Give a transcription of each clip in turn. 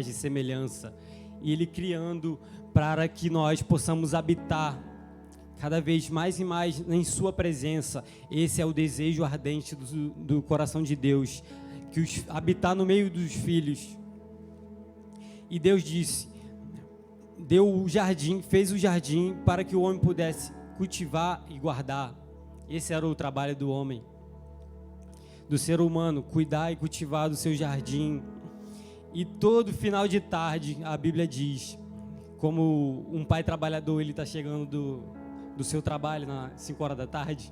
de semelhança, e Ele criando para que nós possamos habitar cada vez mais e mais em sua presença. Esse é o desejo ardente do coração de Deus, que habitar no meio dos filhos. E Deus disse, deu o jardim, fez o jardim para que o homem pudesse cultivar e guardar. Esse era o trabalho do homem, do ser humano, cuidar e cultivar do seu jardim. E todo final de tarde, a Bíblia diz, como um pai trabalhador, ele está chegando do seu trabalho nas 5 horas da tarde,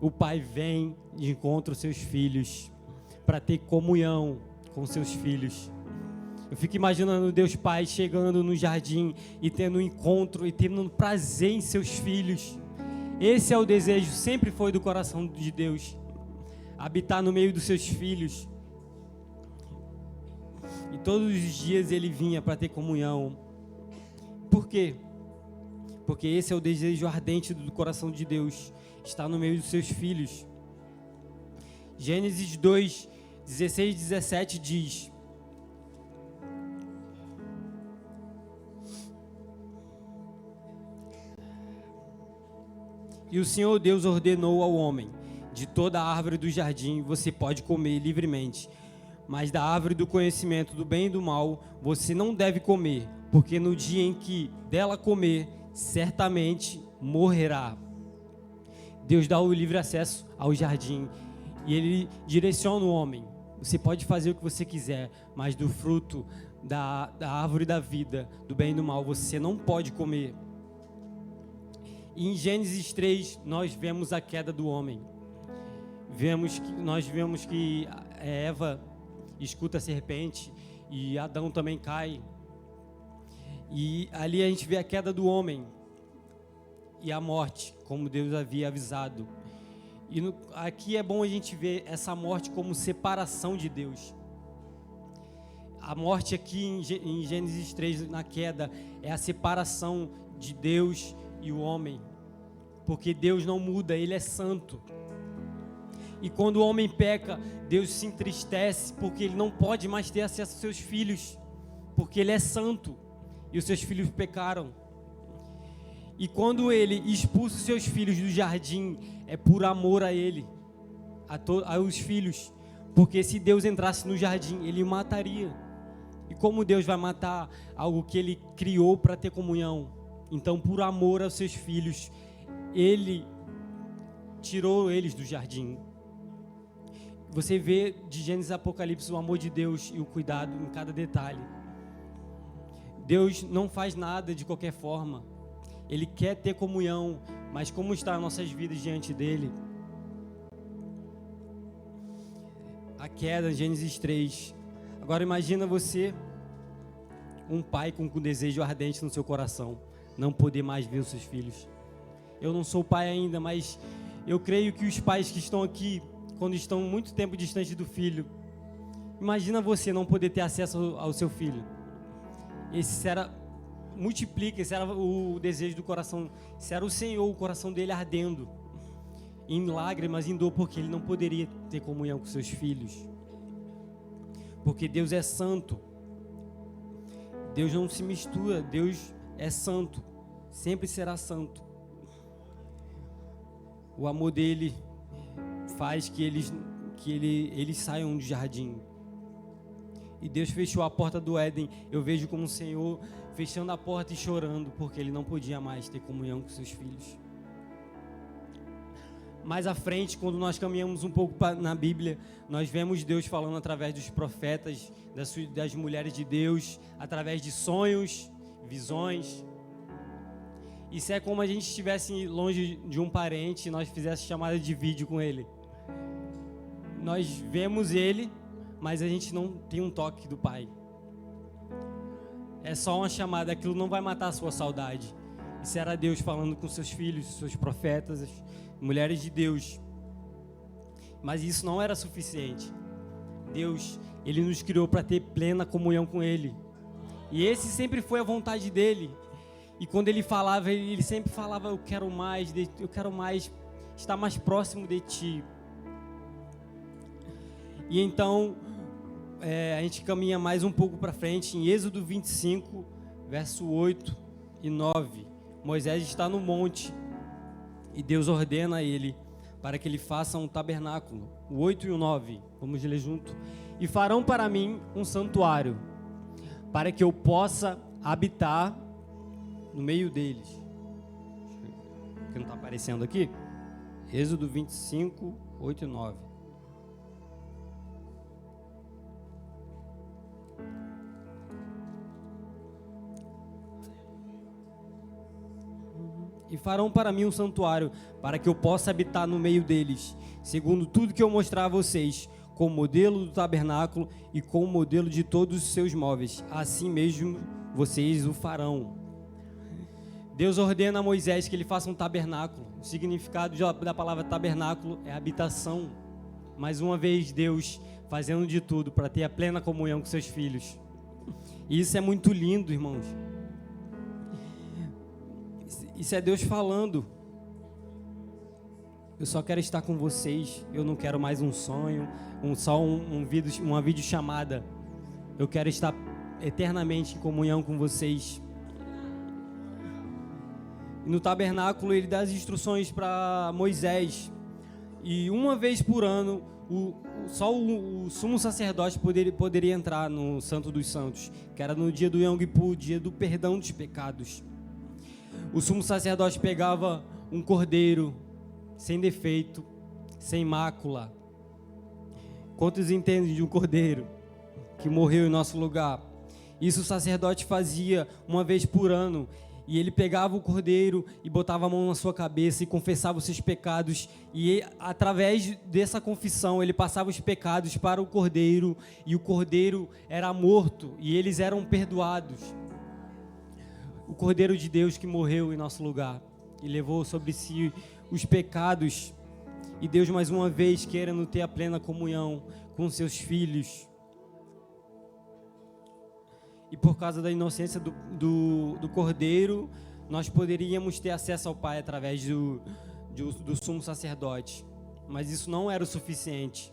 o pai vem e encontra os seus filhos para ter comunhão com seus filhos. Eu fico imaginando Deus Pai chegando no jardim e tendo um encontro e tendo prazer em seus filhos. Esse é o desejo, sempre foi do coração de Deus, habitar no meio dos seus filhos. E todos os dias ele vinha para ter comunhão. Por quê? Porque esse é o desejo ardente do coração de Deus, estar no meio dos seus filhos. Gênesis 2, 16 e 17 diz: E o Senhor Deus ordenou ao homem: de toda a árvore do jardim você pode comer livremente, mas da árvore do conhecimento do bem e do mal você não deve comer, porque no dia em que dela comer, certamente morrerá. Deus dá o livre acesso ao jardim e ele direciona o homem. Você pode fazer o que você quiser, mas do fruto da árvore da vida, do bem e do mal, você não pode comer. E em Gênesis 3, nós vemos a queda do homem. Nós vemos que Eva escuta a serpente e Adão também cai. E ali a gente vê a queda do homem e a morte, como Deus havia avisado. E aqui é bom a gente ver essa morte como separação de Deus. A morte aqui em Gênesis 3, na queda, é a separação de Deus e o homem. Porque Deus não muda, Ele é santo. E quando o homem peca, Deus se entristece, porque Ele não pode mais ter acesso aos seus filhos, porque Ele é santo. E os seus filhos pecaram. E quando ele expulsa os seus filhos do jardim, é por amor a ele, aos filhos. Porque se Deus entrasse no jardim, ele mataria. E como Deus vai matar algo que ele criou para ter comunhão? Então, por amor aos seus filhos, ele tirou eles do jardim. Você vê de Gênesis a Apocalipse o amor de Deus e o cuidado em cada detalhe. Deus não faz nada de qualquer forma. Ele quer ter comunhão, mas como estão as nossas vidas diante dele? A queda, Gênesis 3. Agora imagina você, um pai com desejo ardente no seu coração, não poder mais ver os seus filhos. Eu não sou pai ainda, mas eu creio que os pais que estão aqui, quando estão muito tempo distante do filho, imagina você não poder ter acesso ao seu filho. Esse era o desejo do coração, esse era o Senhor, o coração dele ardendo, em lágrimas, em dor, porque ele não poderia ter comunhão com seus filhos. Porque Deus é santo, Deus não se mistura, Deus é santo, sempre será santo. O amor dele faz que eles saiam do jardim. E Deus fechou a porta do Éden. Eu vejo como o Senhor fechando a porta e chorando, porque ele não podia mais ter comunhão com seus filhos. Mais à frente, quando nós caminhamos um pouco na Bíblia, nós vemos Deus falando através dos profetas, das mulheres de Deus, através de sonhos, visões. Isso é como a gente estivesse longe de um parente e nós fizéssemos chamada de vídeo com ele. Nós vemos ele, mas a gente não tem um toque do Pai. É só uma chamada, aquilo não vai matar a sua saudade. Isso era Deus falando com seus filhos, seus profetas, as mulheres de Deus. Mas isso não era suficiente. Deus, Ele nos criou para ter plena comunhão com Ele. E esse sempre foi a vontade dEle. E quando Ele falava, Ele sempre falava: eu quero mais estar mais próximo de Ti. E então a gente caminha mais um pouco para frente, em Êxodo 25, verso 8 e 9. Moisés está no monte e Deus ordena a ele para que ele faça um tabernáculo. O 8 e o 9, vamos ler junto. E farão para mim um santuário, para que eu possa habitar no meio deles. Que não está aparecendo aqui? Êxodo 25, 8 e 9. E farão para mim um santuário, para que eu possa habitar no meio deles, segundo tudo que eu mostrar a vocês, com o modelo do tabernáculo e com o modelo de todos os seus móveis. Assim mesmo vocês o farão. Deus ordena a Moisés que ele faça um tabernáculo. O significado da palavra tabernáculo é habitação. Mais uma vez, Deus fazendo de tudo para ter a plena comunhão com seus filhos. E isso é muito lindo, irmãos. Isso é Deus falando. Eu só quero estar com vocês. Eu não quero mais um sonho, uma videochamada. Eu quero estar eternamente em comunhão com vocês. E no tabernáculo ele dá as instruções para Moisés. E uma vez por ano, só o sumo sacerdote poderia entrar no Santo dos Santos, que era no dia do Yom Kippur, dia do perdão dos pecados. O sumo sacerdote pegava um cordeiro sem defeito, sem mácula. Quantos entendem de um cordeiro que morreu em nosso lugar? Isso o sacerdote fazia uma vez por ano. E ele pegava o cordeiro e botava a mão na sua cabeça e confessava os seus pecados. E através dessa confissão ele passava os pecados para o cordeiro. E o cordeiro era morto e eles eram perdoados. O Cordeiro de Deus que morreu em nosso lugar e levou sobre si os pecados. E Deus mais uma vez querendo ter a plena comunhão com seus filhos. E por causa da inocência do Cordeiro, nós poderíamos ter acesso ao Pai através do sumo sacerdote. Mas isso não era o suficiente.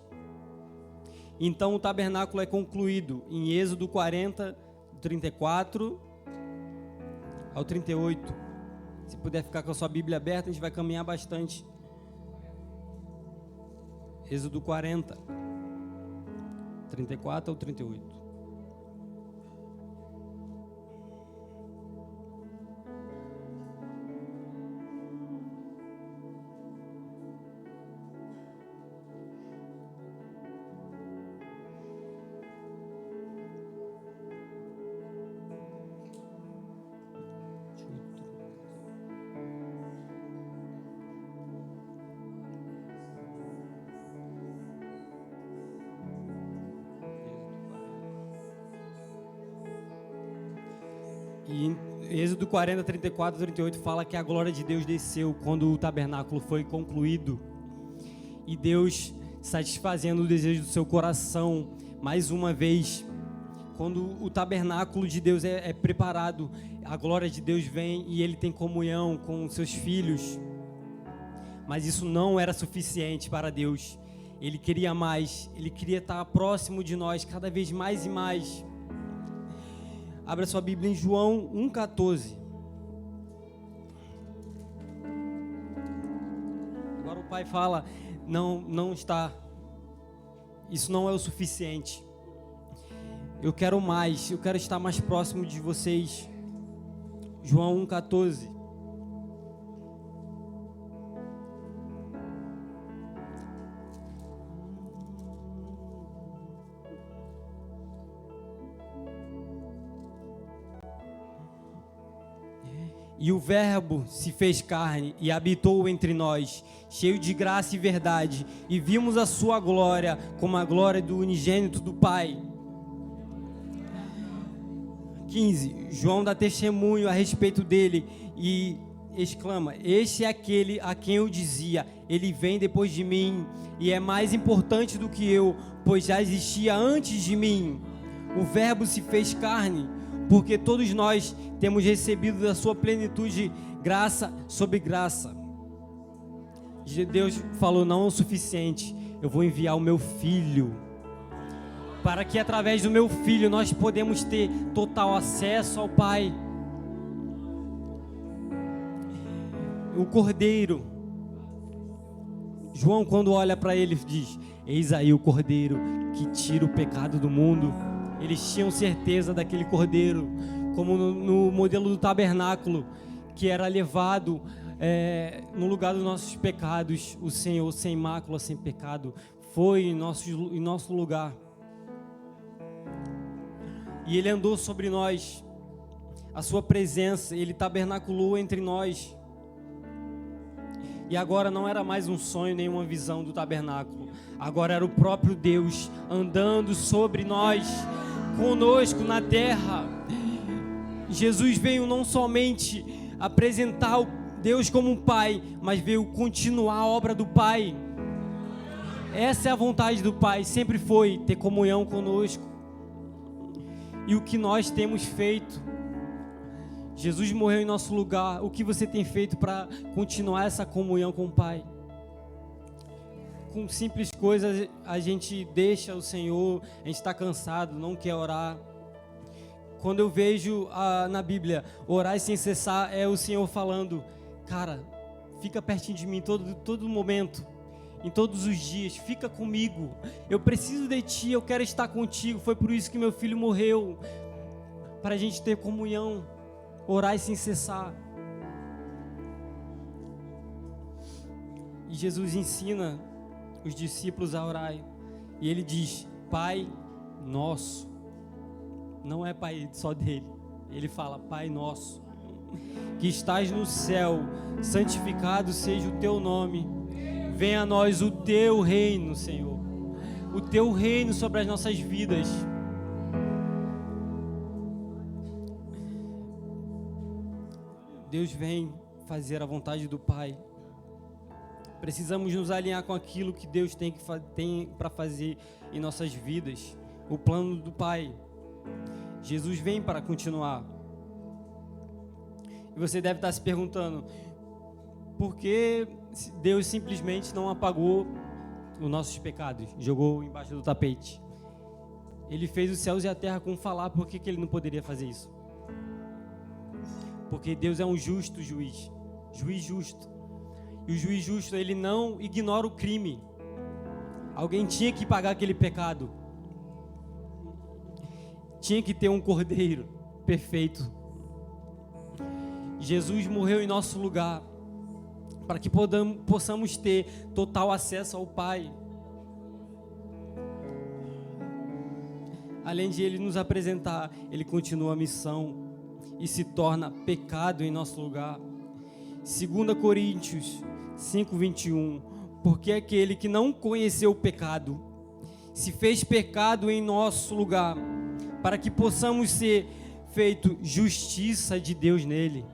Então o tabernáculo é concluído em Êxodo 40, 34 ao 38. Se puder ficar com a sua Bíblia aberta, a gente vai caminhar bastante. Êxodo 40, 34 ao 38. E em Êxodo 40, 34, 38 fala que a glória de Deus desceu quando o tabernáculo foi concluído. E Deus, satisfazendo o desejo do seu coração, mais uma vez, quando o tabernáculo de Deus é preparado, a glória de Deus vem e Ele tem comunhão com seus filhos. Mas isso não era suficiente para Deus. Ele queria mais, Ele queria estar próximo de nós cada vez mais e mais. Abra sua Bíblia em João 1,14. Agora o Pai fala, não está, isso não é o suficiente. Eu quero mais, eu quero estar mais próximo de vocês. João 1,14. E o Verbo se fez carne e habitou entre nós, cheio de graça e verdade, e vimos a sua glória como a glória do unigênito do Pai. 15. João dá testemunho a respeito dele e exclama: este é aquele a quem eu dizia, ele vem depois de mim e é mais importante do que eu, pois já existia antes de mim. O Verbo se fez carne, porque todos nós temos recebido da sua plenitude graça sobre graça. Deus falou, não é o suficiente, eu vou enviar o meu Filho para que através do meu filho nós podemos ter total acesso ao Pai. O Cordeiro, João, quando olha para ele, diz: eis aí o Cordeiro que tira o pecado do mundo. Eles tinham certeza daquele Cordeiro, como no modelo do tabernáculo, que era levado no lugar dos nossos pecados. O Senhor, sem mácula, sem pecado, foi em nosso lugar. E Ele andou sobre nós, a sua presença, Ele tabernaculou entre nós. E agora não era mais um sonho, nem uma visão do tabernáculo. Agora era o próprio Deus andando sobre nós, conosco na terra. Jesus veio não somente apresentar Deus como um Pai, mas veio continuar a obra do Pai. Essa é a vontade do Pai, sempre foi ter comunhão conosco. E o que nós temos feito? Jesus morreu em nosso lugar. O que você tem feito para continuar essa comunhão com o Pai? Com simples coisas a gente deixa o Senhor, a gente está cansado, não quer orar. Quando eu vejo na Bíblia, orar sem cessar, é o Senhor falando: cara, fica pertinho de mim todo momento, em todos os dias, fica comigo, eu preciso de ti, eu quero estar contigo. Foi por isso que meu filho morreu, para a gente ter comunhão, orar sem cessar. E Jesus ensina os discípulos a orar, e Ele diz: Pai Nosso. Não é Pai só dele, Ele fala: Pai Nosso, que estás no céu, santificado seja o teu nome. Venha a nós o teu reino, Senhor, o teu reino sobre as nossas vidas. Deus vem fazer a vontade do Pai. Precisamos nos alinhar com aquilo que Deus tem para fazer em nossas vidas, o plano do Pai. Jesus vem para continuar. E você deve estar se perguntando: por que Deus simplesmente não apagou os nossos pecados, jogou embaixo do tapete? Ele fez os céus e a terra com falar, por que Ele não poderia fazer isso? Porque Deus é um justo juiz, juiz justo. E o juiz justo, ele não ignora o crime. Alguém tinha que pagar aquele pecado. Tinha que ter um cordeiro perfeito. Jesus morreu em nosso lugar, para que possamos ter total acesso ao Pai. Além de Ele nos apresentar, Ele continua a missão e se torna pecado em nosso lugar. 2 Coríntios 5:21, porque aquele que não conheceu o pecado se fez pecado em nosso lugar, para que possamos ser feito justiça de Deus nele.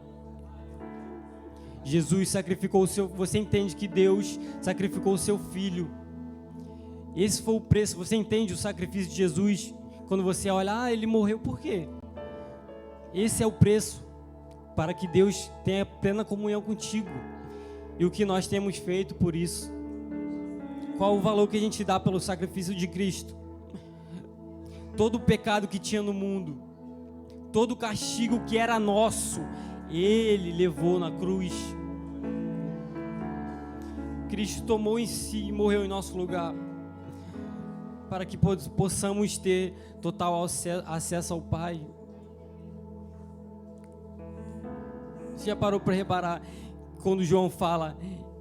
Jesus sacrificou o seu... Você entende que Deus sacrificou o seu filho? Esse foi o preço. Você entende o sacrifício de Jesus? Quando você olha, ele morreu por quê? Esse é o preço para que Deus tenha plena comunhão contigo. E o que nós temos feito por isso? Qual o valor que a gente dá pelo sacrifício de Cristo? Todo o pecado que tinha no mundo, todo o castigo que era nosso, Ele levou na cruz. Cristo tomou em si e morreu em nosso lugar, para que possamos ter total acesso ao Pai. Você já parou para reparar quando João fala: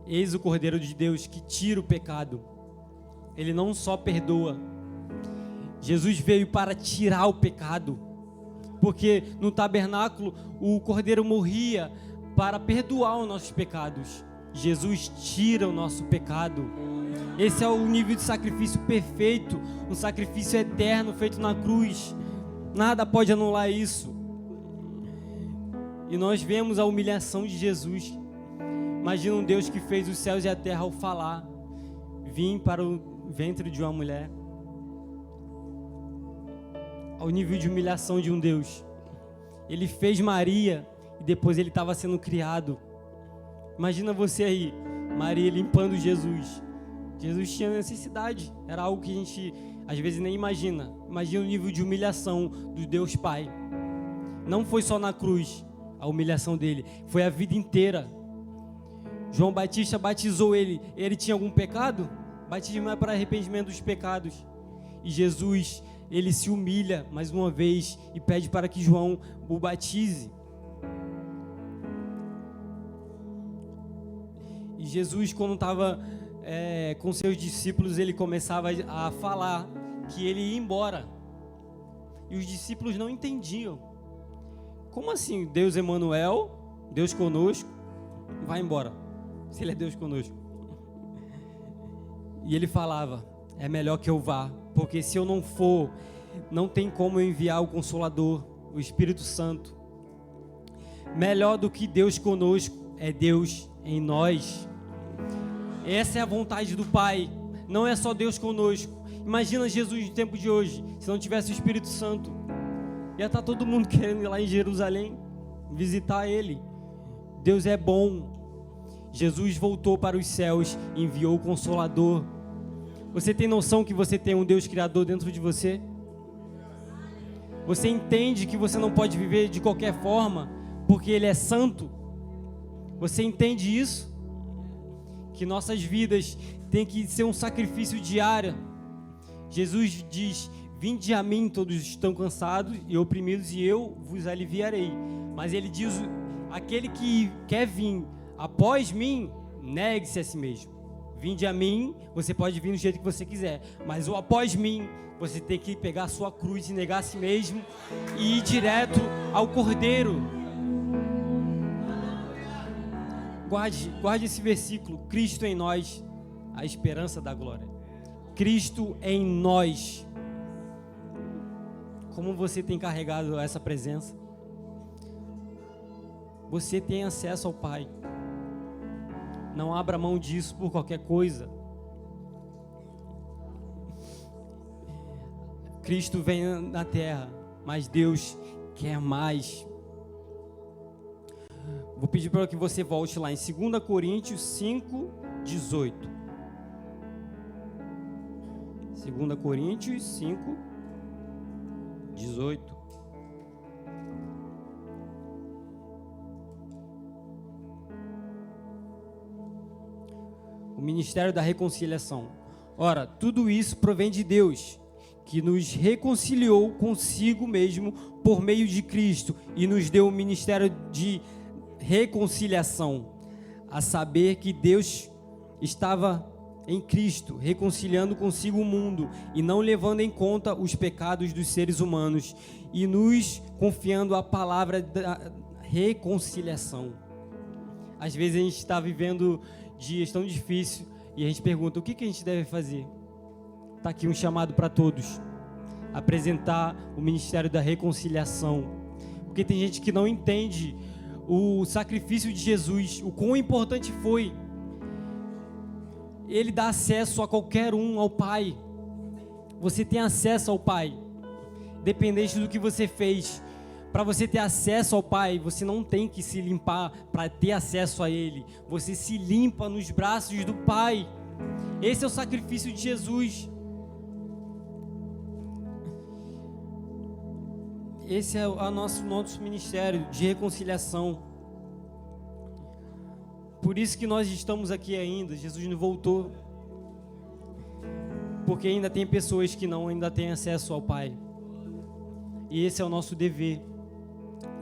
eis o Cordeiro de Deus que tira o pecado? Ele não só perdoa. Jesus veio para tirar o pecado, porque no tabernáculo o Cordeiro morria para perdoar os nossos pecados. Jesus tira o nosso pecado. Esse é o nível de sacrifício perfeito, um sacrifício eterno feito na cruz. Nada pode anular isso. E nós vemos a humilhação de Jesus. Imagina um Deus que fez os céus e a terra ao falar: vim para o ventre de uma mulher. Ao nível de humilhação de um Deus. Ele fez Maria e depois ele estava sendo criado. Imagina você aí, Maria limpando Jesus. Jesus tinha necessidade, era algo que a gente às vezes nem imagina o nível de humilhação do Deus Pai. Não foi só na cruz a humilhação dele, foi a vida inteira. João Batista batizou ele tinha algum pecado? Batismo é para arrependimento dos pecados. E Jesus, ele se humilha mais uma vez e pede para que João o batize. E Jesus, quando estava com seus discípulos, ele começava a falar que ele ia embora. E os discípulos não entendiam. Como assim? Deus Emanuel, Deus conosco, vai embora, se ele é Deus conosco. E ele falava, é melhor que eu vá, porque se eu não for, não tem como eu enviar o Consolador, o Espírito Santo. Melhor do que Deus conosco é Deus em nós. Essa é a vontade do Pai, não é só Deus conosco. Imagina Jesus no tempo de hoje, se não tivesse o Espírito Santo, ia estar todo mundo querendo ir lá em Jerusalém, visitar Ele. Deus é bom. Jesus voltou para os céus e enviou o Consolador. Você tem noção que você tem um Deus Criador dentro de você? Você entende que você não pode viver de qualquer forma, porque Ele é santo? Você entende isso? Que nossas vidas têm que ser um sacrifício diário. Jesus diz, vinde a mim todos estão cansados e oprimidos e eu vos aliviarei. Mas Ele diz, aquele que quer vir após mim, negue-se a si mesmo. Vinde a mim, você pode vir do jeito que você quiser, mas o após mim, você tem que pegar a sua cruz e negar a si mesmo e ir direto ao Cordeiro. Guarde esse versículo, Cristo em nós, a esperança da glória. Cristo em nós. Como você tem carregado essa presença? Você tem acesso ao Pai. Não abra mão disso por qualquer coisa. Cristo vem na terra, mas Deus quer mais. Vou pedir para que você volte lá em 2 Coríntios 5, 18. 2 Coríntios 5, 18. O ministério da reconciliação. Ora, tudo isso provém de Deus, que nos reconciliou consigo mesmo por meio de Cristo e nos deu o ministério de reconciliação, a saber que Deus estava em Cristo, reconciliando consigo o mundo e não levando em conta os pecados dos seres humanos e nos confiando a palavra da reconciliação. Às vezes a gente está vivendo dias tão difíceis e a gente pergunta, o que a gente deve fazer? Está aqui um chamado para todos, apresentar o ministério da reconciliação, porque tem gente que não entende o sacrifício de Jesus, o quão importante foi. Ele dá acesso a qualquer um ao Pai. Você tem acesso ao Pai, dependente do que você fez. Para você ter acesso ao Pai, você não tem que se limpar para ter acesso a Ele. Você se limpa nos braços do Pai. Esse é o sacrifício de Jesus. Esse é o nosso ministério de reconciliação. Por isso que nós estamos aqui ainda. Jesus não voltou. Porque ainda tem pessoas que ainda têm acesso ao Pai. E esse é o nosso dever,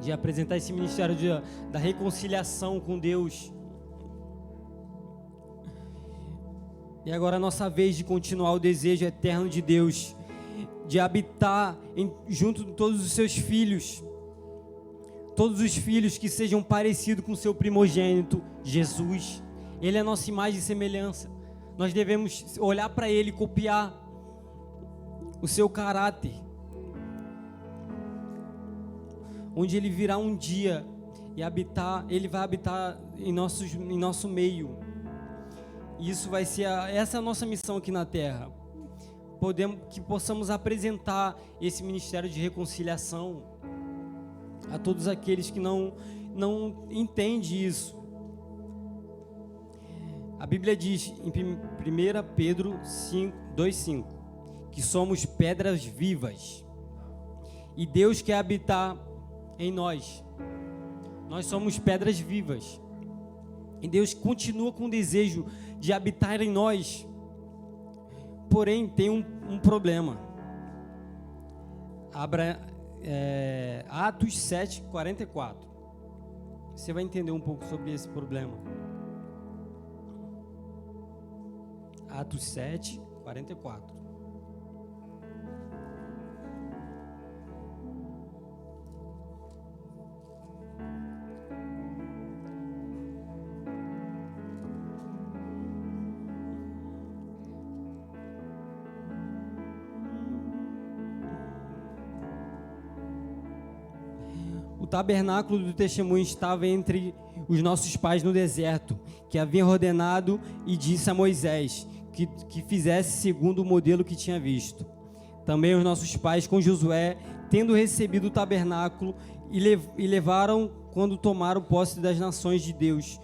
de apresentar esse ministério da reconciliação com Deus. E agora é a nossa vez de continuar o desejo eterno de Deus, de habitar junto de todos os seus filhos, todos os filhos que sejam parecidos com o seu primogênito, Jesus. Ele é a nossa imagem e semelhança. Nós devemos olhar para Ele e copiar o seu caráter, onde Ele virá um dia e Ele vai habitar em nosso meio. E isso vai ser essa é a nossa missão aqui na terra. Que possamos apresentar esse ministério de reconciliação a todos aqueles que não entendem isso. A Bíblia diz em 1 Pedro 2,5 que somos pedras vivas e Deus quer habitar em nós. Nós somos pedras vivas e Deus continua com o desejo de habitar em nós. Porém, tem um problema. Abra Atos 7:44. Você vai entender um pouco sobre esse problema. Atos 7:44. O tabernáculo do testemunho estava entre os nossos pais no deserto, que havia ordenado e disse a Moisés que fizesse segundo o modelo que tinha visto. Também os nossos pais com Josué, tendo recebido o tabernáculo, e levaram quando tomaram posse das nações de Deus,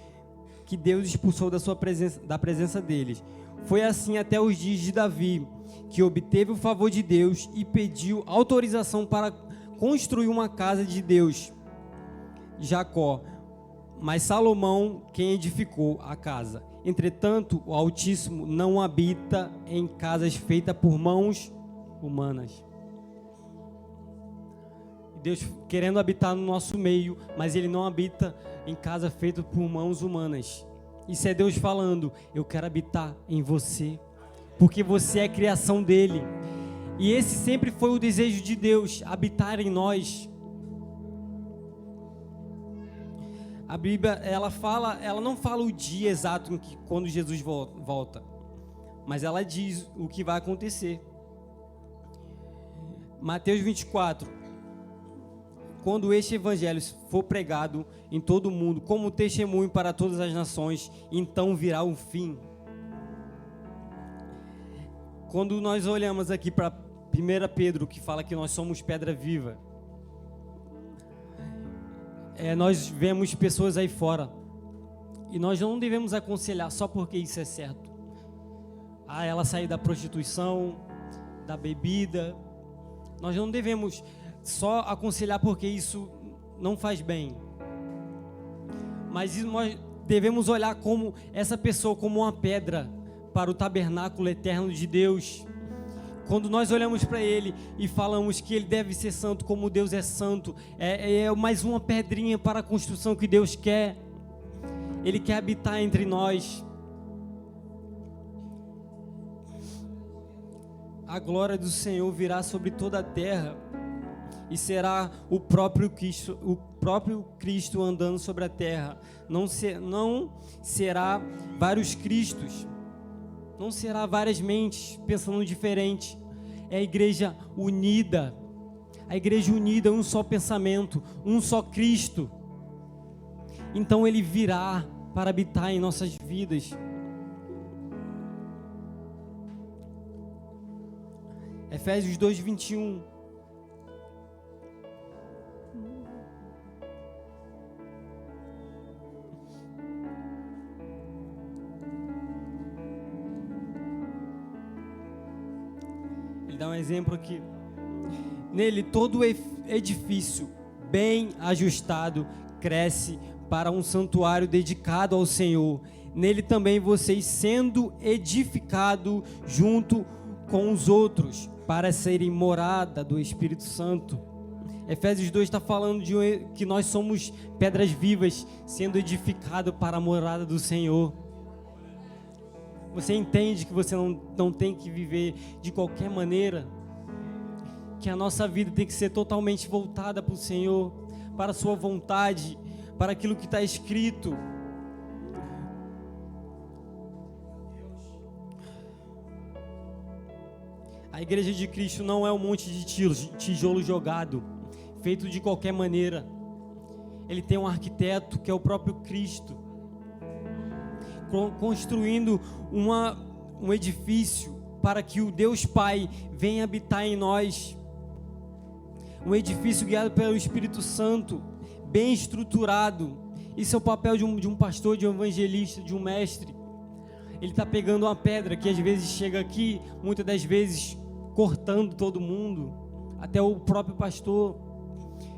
que Deus expulsou da presença deles. Foi assim até os dias de Davi, que obteve o favor de Deus e pediu autorização para construir uma casa de Deus, Jacó, mas Salomão quem edificou a casa. Entretanto, o Altíssimo não habita em casas feitas por mãos humanas. Deus querendo habitar no nosso meio, mas Ele não habita em casa feita por mãos humanas. Isso é Deus falando: eu quero habitar em você, porque você é criação dEle. E esse sempre foi o desejo de Deus, habitar em nós. A Bíblia, ela não fala o dia exato em que, quando Jesus volta, mas ela diz o que vai acontecer. Mateus 24. Quando este evangelho for pregado em todo o mundo, como testemunho para todas as nações, então virá o fim. Quando nós olhamos aqui para 1 Pedro, que fala que nós somos pedra viva, nós vemos pessoas aí fora, e nós não devemos aconselhar só porque isso é certo. Ela sair da prostituição, da bebida. Nós não devemos só aconselhar porque isso não faz bem. Mas nós devemos olhar como essa pessoa como uma pedra para o tabernáculo eterno de Deus. Quando nós olhamos para Ele e falamos que Ele deve ser santo como Deus é santo, é mais uma pedrinha para a construção que Deus quer. Ele quer habitar entre nós. A glória do Senhor virá sobre toda a terra e será o próprio Cristo andando sobre a terra. Não será vários Cristos. Não será várias mentes pensando diferente. É a igreja unida. A igreja unida, um só pensamento, um só Cristo. Então Ele virá para habitar em nossas vidas. Efésios 2:21. Dá um exemplo aqui. Nele todo edifício bem ajustado cresce para um santuário dedicado ao Senhor. Nele também vocês sendo edificados junto com os outros para serem morada do Espírito Santo. Efésios 2 está falando que nós somos pedras vivas sendo edificados para a morada do Senhor. Você entende que você não tem que viver de qualquer maneira, que a nossa vida tem que ser totalmente voltada para o Senhor, para a sua vontade, para aquilo que está escrito. A igreja de Cristo não é um monte de tijolo jogado, feito de qualquer maneira. Ele tem um arquiteto que é o próprio Cristo, construindo um edifício para que o Deus Pai venha habitar em nós. Um edifício guiado pelo Espírito Santo, bem estruturado. Isso é o papel de um pastor, de um evangelista, de um mestre. Ele está pegando uma pedra que às vezes chega aqui, muitas das vezes cortando todo mundo, até o próprio pastor.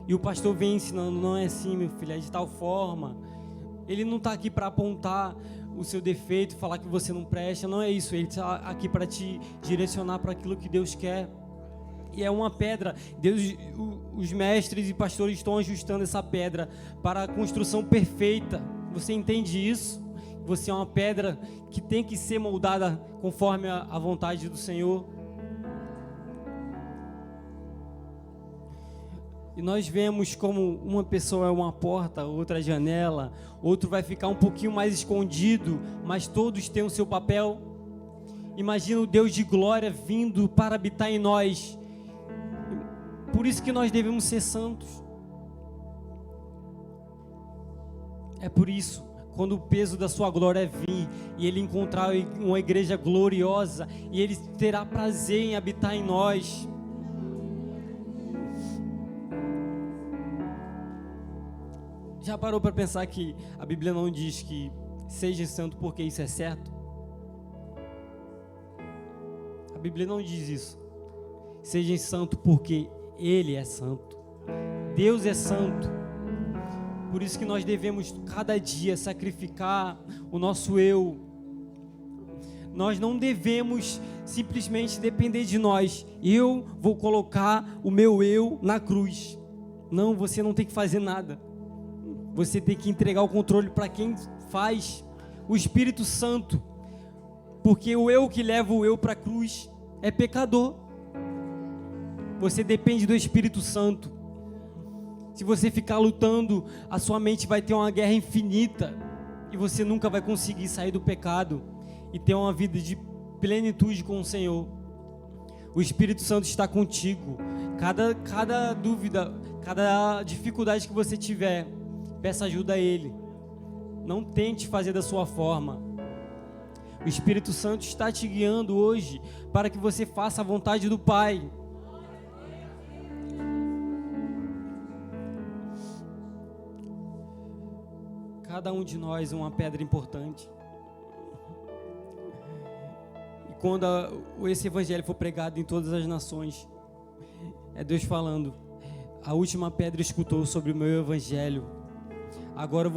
E o pastor vem ensinando: não é assim, meu filho, é de tal forma. Ele não está aqui para apontar o seu defeito, falar que você não presta, não é isso. Ele está aqui para te direcionar para aquilo que Deus quer. E é uma pedra. Deus, os mestres e pastores estão ajustando essa pedra para a construção perfeita. Você entende isso? Você é uma pedra que tem que ser moldada conforme a vontade do Senhor. E nós vemos como uma pessoa é uma porta, outra é janela, outro vai ficar um pouquinho mais escondido, mas todos têm o seu papel. Imagina o Deus de glória vindo para habitar em nós. Por isso que nós devemos ser santos. É por isso, quando o peso da sua glória vir e Ele encontrar uma igreja gloriosa, e Ele terá prazer em habitar em nós. Já parou para pensar que a Bíblia não diz que seja santo porque isso é certo? A Bíblia não diz isso. Seja santo porque Ele é santo. Deus é santo. Por isso que nós devemos cada dia sacrificar o nosso eu. Nós não devemos simplesmente depender de nós. Eu vou colocar o meu eu na cruz. Não, você não tem que fazer nada. Você tem que entregar o controle para quem faz, o Espírito Santo. Porque o eu que leva o eu para a cruz é pecador. Você depende do Espírito Santo. Se você ficar lutando, a sua mente vai ter uma guerra infinita e você nunca vai conseguir sair do pecado e ter uma vida de plenitude com o Senhor. O Espírito Santo está contigo. Cada dúvida, cada dificuldade que você tiver, peça ajuda a Ele. Não tente fazer da sua forma. O Espírito Santo está te guiando hoje para que você faça a vontade do Pai. Cada um de nós é uma pedra importante. E quando esse evangelho for pregado em todas as nações, é Deus falando: a última pedra escutou sobre o meu evangelho. Agora eu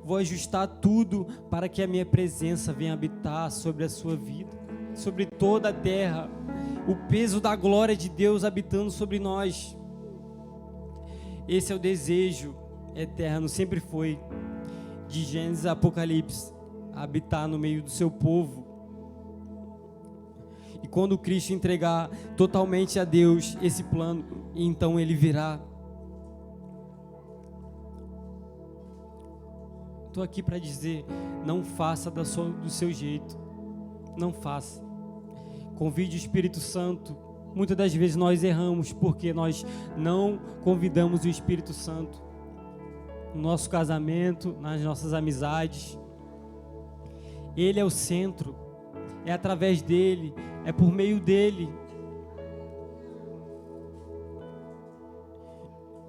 vou ajustar tudo para que a minha presença venha habitar sobre a sua vida, sobre toda a terra. O peso da glória de Deus habitando sobre nós. Esse é o desejo eterno, sempre foi, de Gênesis a Apocalipse, habitar no meio do seu povo. E quando Cristo entregar totalmente a Deus esse plano, então Ele virá. Estou aqui para dizer: não faça do seu jeito. Não faça. Convide o Espírito Santo. Muitas das vezes nós erramos porque nós não convidamos o Espírito Santo no nosso casamento, nas nossas amizades. Ele é o centro. É através dele, é por meio dele.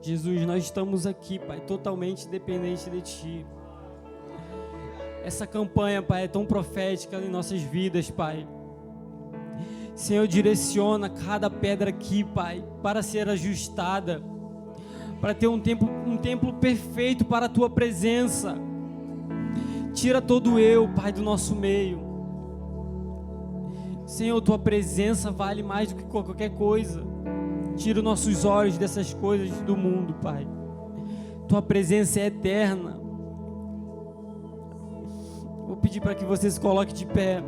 Jesus, nós estamos aqui, Pai, totalmente dependente de Ti. Essa campanha, Pai, é tão profética em nossas vidas, Pai. Senhor, direciona cada pedra aqui, Pai, para ser ajustada, para ter um templo perfeito para a Tua presença. Tira todo eu, Pai, do nosso meio. Senhor, Tua presença vale mais do que qualquer coisa. Tira os nossos olhos dessas coisas do mundo, Pai. Tua presença é eterna. Vou pedir para que você se coloque de pé,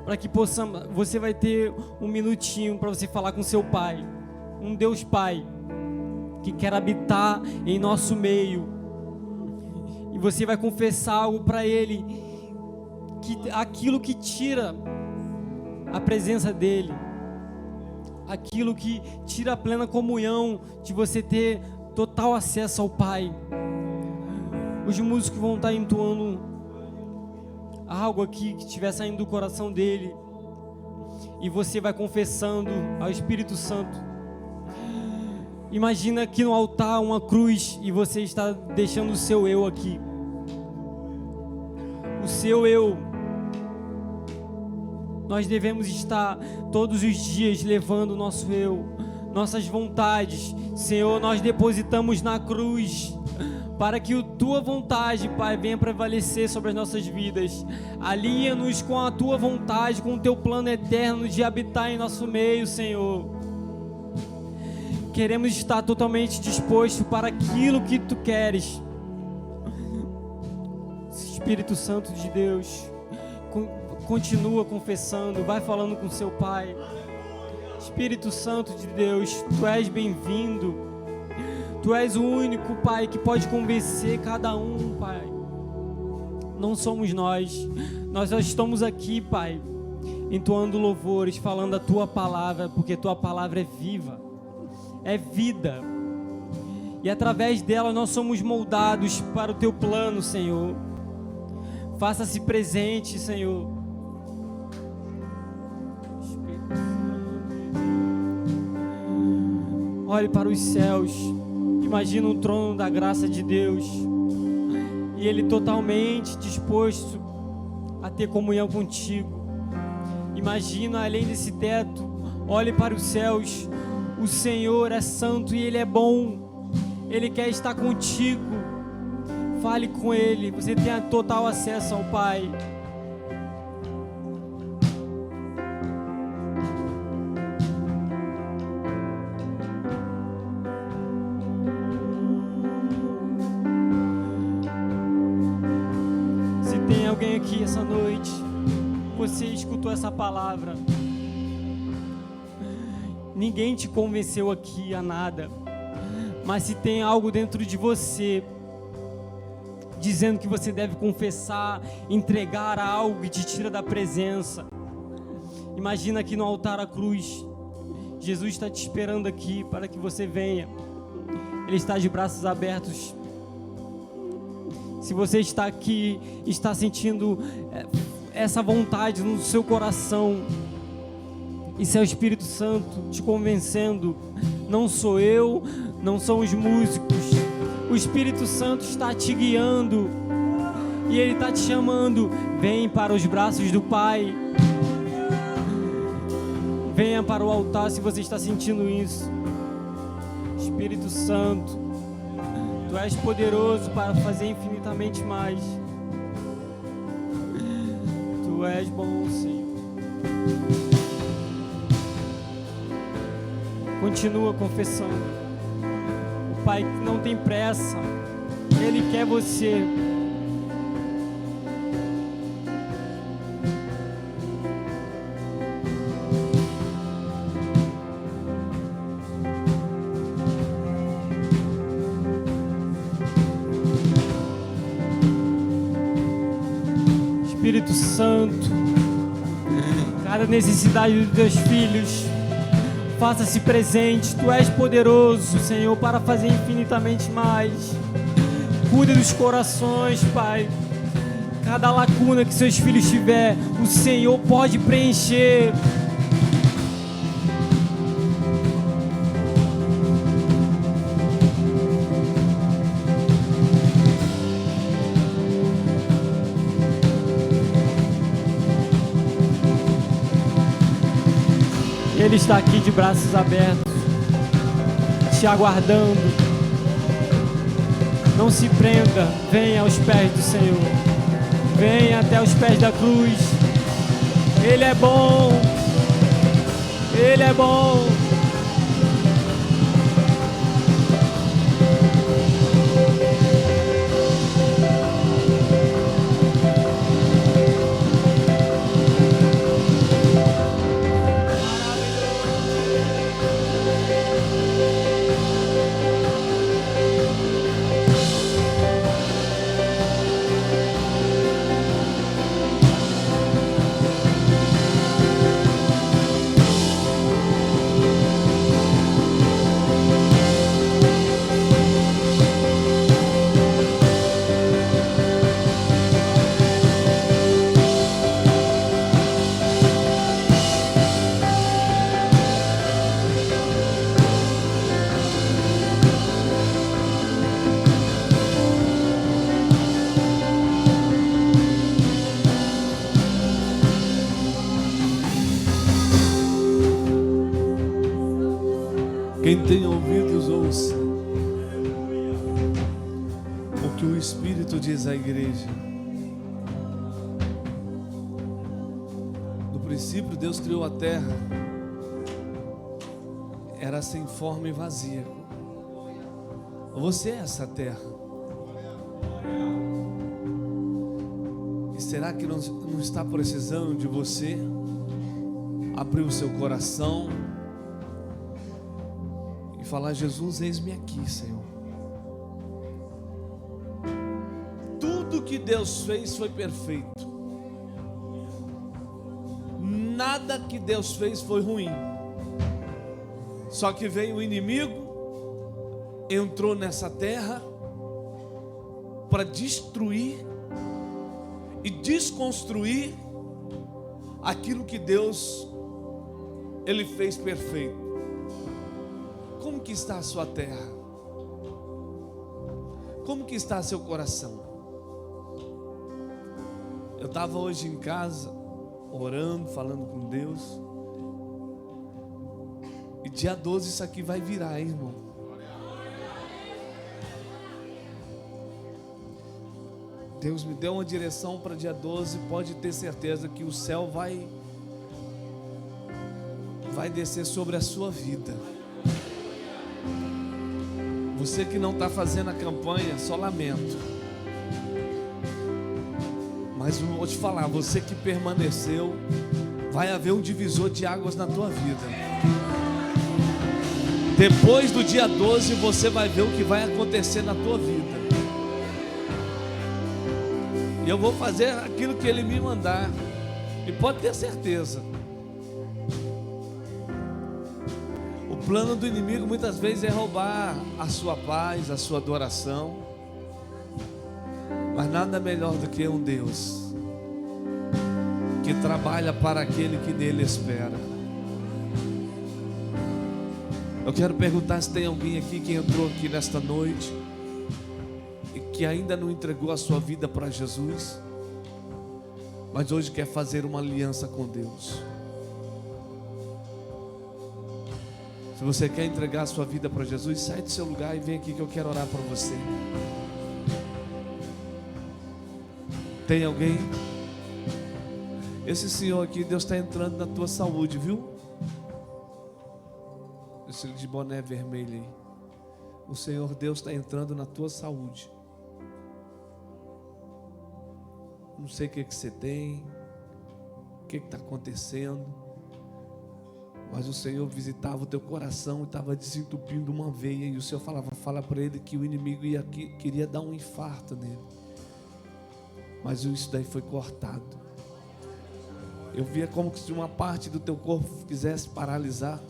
para que possamos. Você vai ter um minutinho para você falar com seu Pai, um Deus Pai que quer habitar em nosso meio, e você vai confessar algo para Ele, que aquilo que tira a presença dEle, aquilo que tira a plena comunhão de você ter total acesso ao Pai. Os músicos vão estar entoando algo aqui que estiver saindo do coração dele, e você vai confessando ao Espírito Santo. Imagina aqui no altar uma cruz e você está deixando o seu eu aqui. O seu eu Nós devemos estar todos os dias levando o nosso eu, nossas vontades. Senhor, nós depositamos na cruz, para que a Tua vontade, Pai, venha prevalecer sobre as nossas vidas. Alinha-nos com a Tua vontade, com o Teu plano eterno de habitar em nosso meio, Senhor. Queremos estar totalmente disposto para aquilo que Tu queres. Espírito Santo de Deus, continua confessando, vai falando com seu Pai. Espírito Santo de Deus, Tu és bem-vindo. Tu és o único, Pai, que pode convencer cada um, Pai. Não somos nós só estamos aqui, Pai, entoando louvores, falando a Tua palavra, porque Tua palavra é viva, é vida, e através dela nós somos moldados para o Teu plano, Senhor. Faça-se presente, Senhor. Olhe para os céus, imagina o trono da graça de Deus, e Ele totalmente disposto a ter comunhão contigo. Imagina além desse teto, olhe para os céus, o Senhor é santo e Ele é bom, Ele quer estar contigo. Fale com Ele, você tem total acesso ao Pai. Se tem alguém aqui essa noite, você escutou essa palavra, ninguém te convenceu aqui a nada, mas se tem algo dentro de você dizendo que você deve confessar, entregar algo que te tira da presença, imagina aqui no altar a cruz. Jesus está te esperando aqui para que você venha. Ele está de braços abertos. Se você está aqui, está sentindo essa vontade no seu coração, isso é o Espírito Santo te convencendo. Não sou eu, não são os músicos. O Espírito Santo está te guiando e Ele está te chamando. Vem para os braços do Pai. Venha para o altar se você está sentindo isso. Espírito Santo, Tu és poderoso para fazer infinitamente mais. Tu és bom, Senhor. Continua confessando. Pai, que não tem pressa, Ele quer você. Espírito Santo, cada necessidade dos teus filhos, faça-se presente. Tu és poderoso, Senhor, para fazer infinitamente mais. Cuide dos corações, Pai. Cada lacuna que seus filhos tiver, o Senhor pode preencher. Ele está aqui de braços abertos, te aguardando. Não se prenda, venha aos pés do Senhor. Venha até os pés da cruz. Ele é bom. Ele é bom. Espírito diz à igreja. No princípio Deus criou a terra, era sem forma e vazia. Você é essa terra. E será que não está precisando de você abrir o seu coração e falar: Jesus, eis-me aqui, Senhor. Tudo que Deus fez foi perfeito. Nada que Deus fez foi ruim. Só que veio o inimigo, entrou nessa terra para destruir e desconstruir aquilo que Deus Ele fez perfeito. Como que está a sua terra? Como que está seu coração? Eu estava hoje em casa orando, falando com Deus, e dia 12 isso aqui vai virar, hein, irmão? Deus me deu uma direção para dia 12. Pode ter certeza que o céu vai descer sobre a sua vida. Você que não está fazendo a campanha, só lamento. Mas eu vou te falar, você que permaneceu, vai haver um divisor de águas na tua vida. Depois do dia 12 você vai ver o que vai acontecer na tua vida. E eu vou fazer aquilo que Ele me mandar. E pode ter certeza, o plano do inimigo muitas vezes é roubar a sua paz, a sua adoração. Mas nada melhor do que um Deus que trabalha para aquele que nele espera. Eu quero perguntar se tem alguém aqui que entrou aqui nesta noite e que ainda não entregou a sua vida para Jesus, mas hoje quer fazer uma aliança com Deus. Se você quer entregar a sua vida para Jesus, sai do seu lugar e vem aqui que eu quero orar por você. Tem alguém? Esse senhor aqui, Deus está entrando na tua saúde, viu? Esse de boné vermelho aí. O Senhor Deus está entrando na tua saúde. Não sei o que você tem, o que está acontecendo, mas o Senhor visitava o teu coração e estava desentupindo uma veia, e o Senhor fala para ele que o inimigo queria dar um infarto nele, mas isso daí foi cortado. Eu via como se uma parte do teu corpo quisesse paralisar,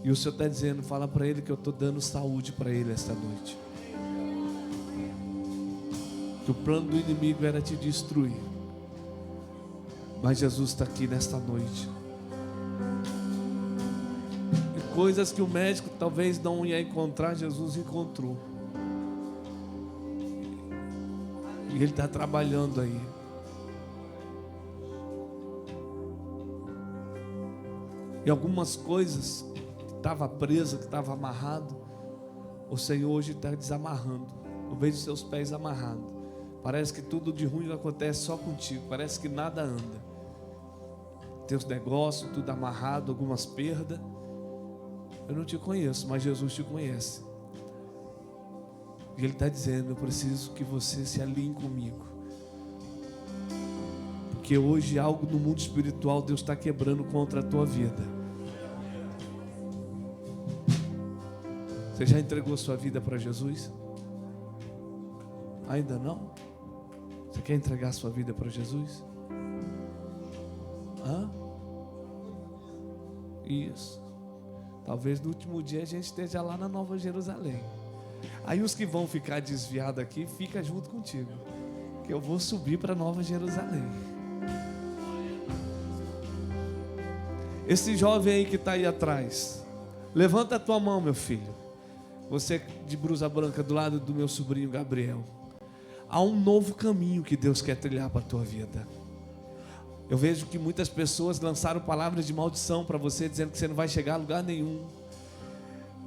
e o Senhor está dizendo: fala para ele que eu estou dando saúde para ele esta noite. Que o plano do inimigo era te destruir, mas Jesus está aqui nesta noite. E coisas que o médico talvez não ia encontrar, Jesus encontrou. E Ele está trabalhando aí. E algumas coisas que estava presa, que estava amarrado, o Senhor hoje está desamarrando. Eu vejo os seus pés amarrados. Parece que tudo de ruim acontece só contigo. Parece que nada anda. Teus negócios, tudo amarrado, algumas perdas. Eu não te conheço, mas Jesus te conhece. E Ele está dizendo: eu preciso que você se alinhe comigo. Porque hoje algo no mundo espiritual Deus está quebrando contra a tua vida. Você já entregou sua vida para Jesus? Ainda não? Você quer entregar sua vida para Jesus? Isso. Talvez no último dia a gente esteja lá na Nova Jerusalém. Aí os que vão ficar desviados aqui, fica junto contigo, que eu vou subir para Nova Jerusalém. Esse jovem aí que está aí atrás, levanta a tua mão, meu filho. Você de blusa branca do lado do meu sobrinho Gabriel. Há um novo caminho que Deus quer trilhar para a tua vida. Eu vejo que muitas pessoas lançaram palavras de maldição para você, dizendo que você não vai chegar a lugar nenhum,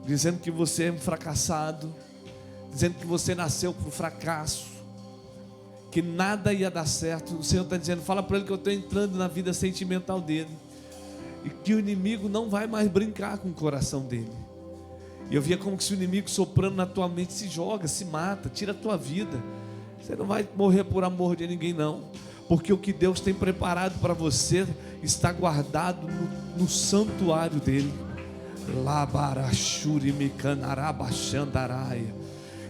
dizendo que você é um fracassado, dizendo que você nasceu para o fracasso, que nada ia dar certo. O Senhor está dizendo, fala para ele que eu estou entrando na vida sentimental dele, e que o inimigo não vai mais brincar com o coração dele. E eu via como se o inimigo soprando na tua mente, se joga, se mata, tira a tua vida. Você não vai morrer por amor de ninguém não, porque o que Deus tem preparado para você está guardado no santuário dele.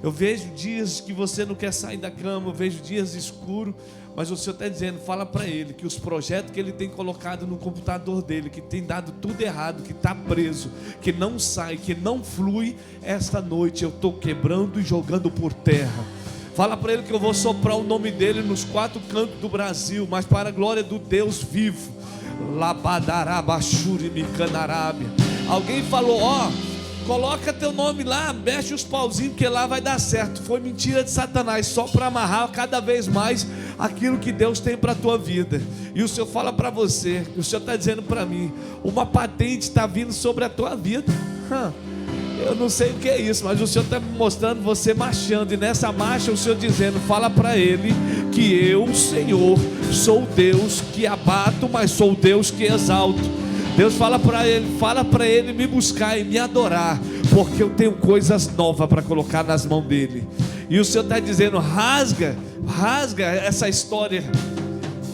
Eu vejo dias que você não quer sair da cama, eu vejo dias escuros, mas o Senhor está dizendo, fala para ele que os projetos que ele tem colocado no computador dele, que tem dado tudo errado, que está preso, que não sai, que não flui, esta noite eu estou quebrando e jogando por terra. Fala para ele que eu vou soprar o nome dele nos 4 cantos do Brasil, mas para a glória do Deus vivo. Alguém falou, coloca teu nome lá, mexe os pauzinhos que lá vai dar certo. Foi mentira de Satanás, só para amarrar cada vez mais aquilo que Deus tem para a tua vida. E o Senhor fala para você, o Senhor está dizendo para mim, uma patente está vindo sobre a tua vida. Eu não sei o que é isso, mas o Senhor está me mostrando você marchando, e nessa marcha o Senhor dizendo, fala para ele que eu, Senhor, sou o Deus que abato, mas sou o Deus que exalto. Deus fala para ele me buscar e me adorar, porque eu tenho coisas novas para colocar nas mãos dele. E o Senhor está dizendo, rasga essa história,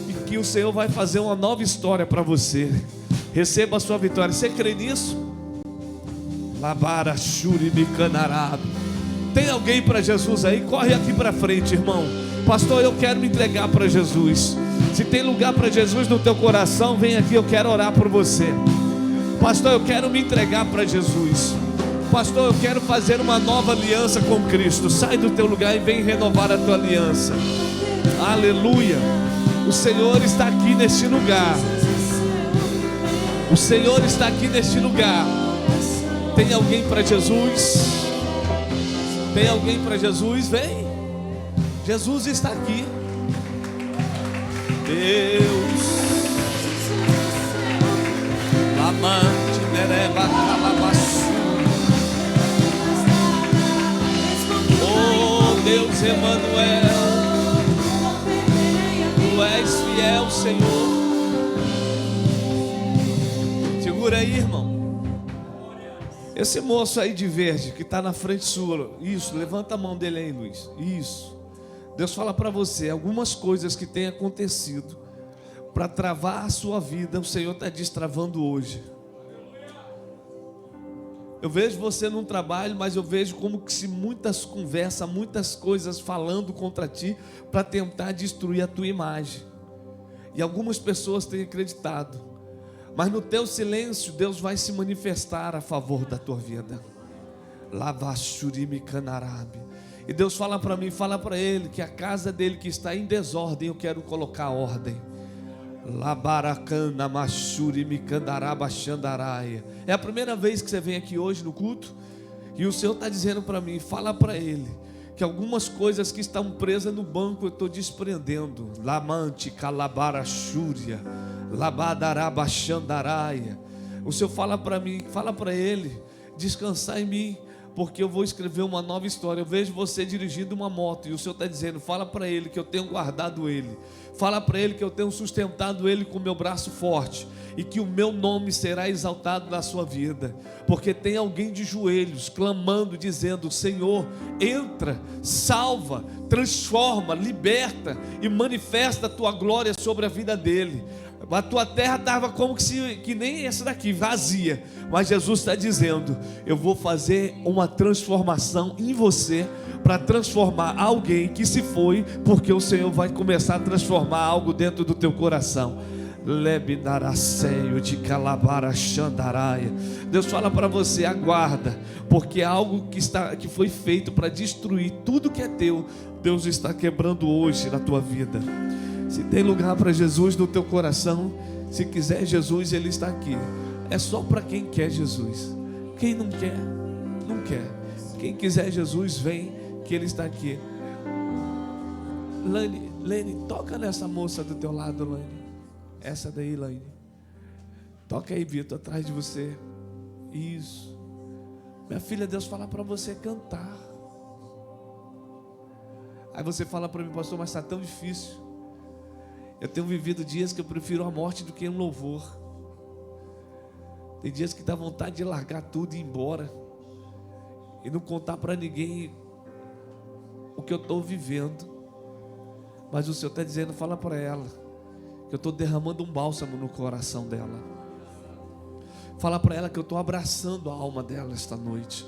e que o Senhor vai fazer uma nova história para você. Receba a sua vitória. Você crê nisso? Tem alguém para Jesus aí? Corre aqui para frente, irmão. Pastor, eu quero me entregar para Jesus. Se tem lugar para Jesus no teu coração, vem aqui, eu quero orar por você. Pastor, eu quero me entregar para Jesus. Pastor, eu quero fazer uma nova aliança com Cristo. Sai do teu lugar e vem renovar a tua aliança. Aleluia. O Senhor está aqui neste lugar. O Senhor está aqui neste lugar. Tem alguém para Jesus? Tem alguém para Jesus? Vem. Jesus está aqui. Deus. Amante, nereva, calabaçu. Oh, Deus Emanuel. Tu és fiel, Senhor. Segura aí, irmão. Esse moço aí de verde que está na frente sua, isso, levanta a mão dele aí, Luiz. Isso. Deus fala para você algumas coisas que têm acontecido para travar a sua vida. O Senhor está destravando hoje. Eu vejo você num trabalho, mas eu vejo como que se muitas conversas, muitas coisas falando contra ti para tentar destruir a tua imagem. E algumas pessoas têm acreditado. Mas no teu silêncio, Deus vai se manifestar a favor da tua vida. Lavashurimi canarabe. E Deus fala para mim, fala para ele que a casa dele que está em desordem, eu quero colocar ordem. Labaracana mashurimi candaraba xandaraia. É a primeira vez que você vem aqui hoje no culto, e o Senhor está dizendo para mim, fala para ele que algumas coisas que estão presas no banco eu estou desprendendo. Lamante calabarachúria. Labadaraba xandaraia. O Senhor fala para mim, fala para ele descansar em mim, porque eu vou escrever uma nova história. Eu vejo você dirigindo uma moto, e o Senhor está dizendo, fala para ele que eu tenho guardado ele. Fala para ele que eu tenho sustentado ele com o meu braço forte, e que o meu nome será exaltado na sua vida. Porque tem alguém de joelhos clamando, dizendo, Senhor, entra, salva, transforma, liberta e manifesta a tua glória sobre a vida dele. A tua terra estava como que nem essa daqui, vazia. Mas Jesus está dizendo, eu vou fazer uma transformação em você, para transformar alguém que se foi, porque o Senhor vai começar a transformar algo dentro do teu coração. Deus fala para você, aguarda, porque algo que foi feito para destruir tudo que é teu, Deus está quebrando hoje na tua vida. Se tem lugar para Jesus no teu coração, se quiser Jesus, Ele está aqui. É só para quem quer Jesus. Quem não quer, não quer. Quem quiser Jesus, vem, que Ele está aqui. Lene, toca nessa moça do teu lado, Lene. Essa daí, Lene. Toca aí, Vitor, atrás de você. Isso. Minha filha, Deus fala para você cantar. Aí você fala para mim, pastor, mas está tão difícil. Eu tenho vivido dias que eu prefiro a morte do que um louvor. Tem dias que dá vontade de largar tudo e ir embora e não contar para ninguém o que eu estou vivendo. Mas o Senhor está dizendo, fala para ela que eu estou derramando um bálsamo no coração dela. Fala para ela que eu estou abraçando a alma dela esta noite.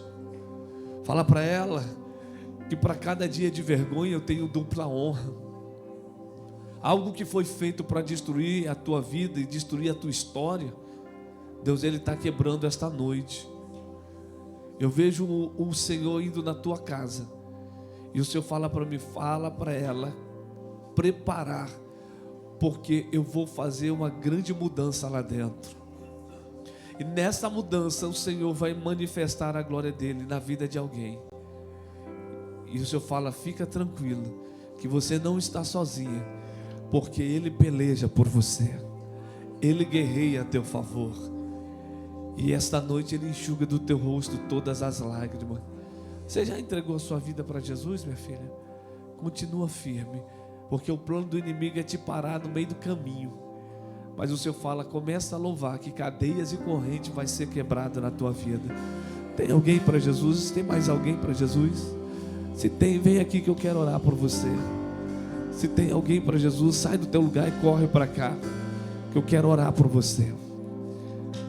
Fala para ela que para cada dia de vergonha eu tenho dupla honra. Algo que foi feito para destruir a tua vida e destruir a tua história, Deus, Ele está quebrando esta noite. Eu vejo o Senhor indo na tua casa, e o Senhor fala para mim, fala para ela preparar, porque eu vou fazer uma grande mudança lá dentro. E nessa mudança o Senhor vai manifestar a glória dEle na vida de alguém. E o Senhor fala, fica tranquila, que você não está sozinha, porque Ele peleja por você, Ele guerreia a teu favor. E esta noite Ele enxuga do teu rosto todas as lágrimas. Você já entregou a sua vida para Jesus, minha filha? Continua firme, porque o plano do inimigo é te parar no meio do caminho. Mas o Senhor fala, começa a louvar, que cadeias e correntes vai ser quebrada na tua vida. Tem alguém para Jesus? Tem mais alguém para Jesus? Se tem, vem aqui que eu quero orar por você. Se tem alguém para Jesus, sai do teu lugar e corre para cá, que eu quero orar por você.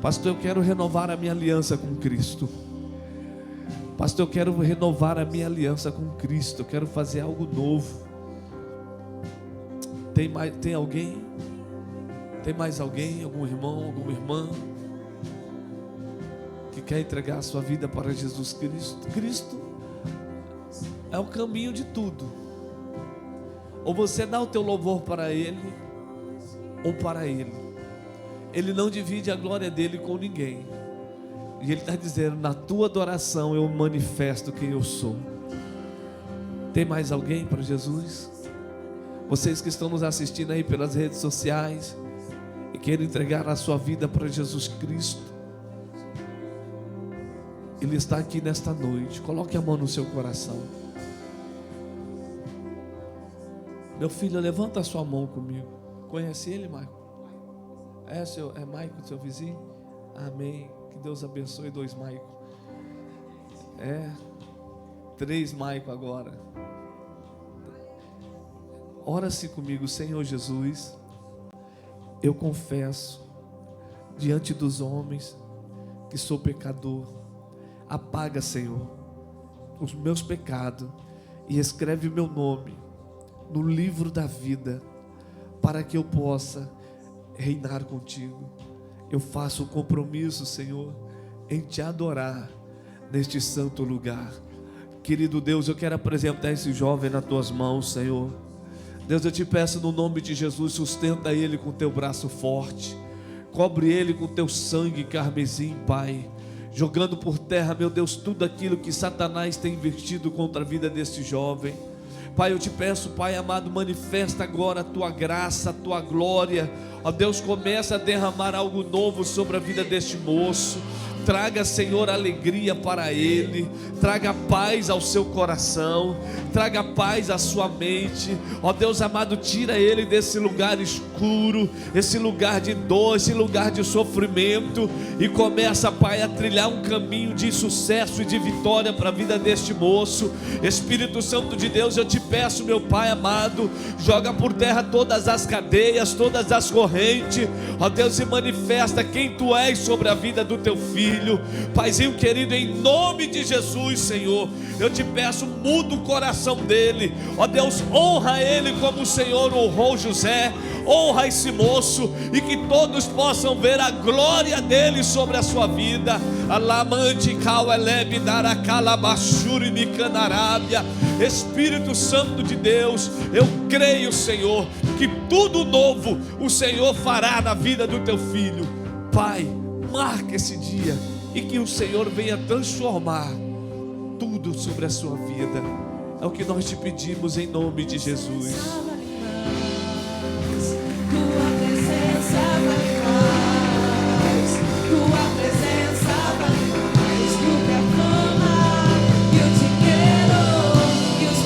Pastor, eu quero renovar a minha aliança com Cristo. Pastor, eu quero renovar a minha aliança com Cristo. Eu quero fazer algo novo. Tem alguém? Tem mais alguém? Algum irmão, alguma irmã que quer entregar a sua vida para Jesus Cristo? Cristo é o caminho de tudo. Ou você dá o teu louvor para Ele, ou para Ele. Ele não divide a glória dEle com ninguém. E Ele está dizendo, na tua adoração eu manifesto quem eu sou. Tem mais alguém para Jesus? Vocês que estão nos assistindo aí pelas redes sociais e querem entregar a sua vida para Jesus Cristo, Ele está aqui nesta noite. Coloque a mão no seu coração. Meu filho, levanta a sua mão comigo. Conhece ele, Maico? É Maico, seu vizinho? Amém. Que Deus abençoe 2 Maico. 3 Maico agora. Ora-se comigo, Senhor Jesus. Eu confesso diante dos homens que sou pecador. Apaga, Senhor, os meus pecados e escreve meu nome no livro da vida, para que eu possa reinar contigo. Eu faço um compromisso, Senhor, em te adorar neste santo lugar. Querido Deus, eu quero apresentar esse jovem nas tuas mãos, Senhor. Deus, eu te peço no nome de Jesus, sustenta ele com teu braço forte, cobre ele com teu sangue carmesim, Pai, jogando por terra, meu Deus, tudo aquilo que Satanás tem investido contra a vida deste jovem. Pai, eu te peço, Pai amado, manifesta agora a tua graça, a tua glória. Ó Deus, começa a derramar algo novo sobre a vida deste moço. Traga, Senhor, alegria para ele, traga paz ao seu coração, traga paz à sua mente. Ó Deus amado, tira ele desse lugar escuro, esse lugar de dor, esse lugar de sofrimento, e começa, Pai, a trilhar um caminho de sucesso e de vitória para a vida deste moço. Espírito Santo de Deus, eu te peço, meu Pai amado, joga por terra todas as cadeias, todas as correntes. Ó Deus, se manifesta quem tu és sobre a vida do teu filho. Paizinho querido, em nome de Jesus, Senhor, eu te peço, muda o coração dele. Ó Deus, honra ele como o Senhor honrou José. Honra esse moço, e que todos possam ver a glória dele sobre a sua vida. Espírito Santo de Deus, eu creio, Senhor, que tudo novo o Senhor fará na vida do teu filho. Pai, marca esse dia e que o Senhor venha transformar tudo sobre a sua vida. É o que nós te pedimos em nome de Jesus.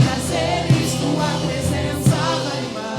Prazeres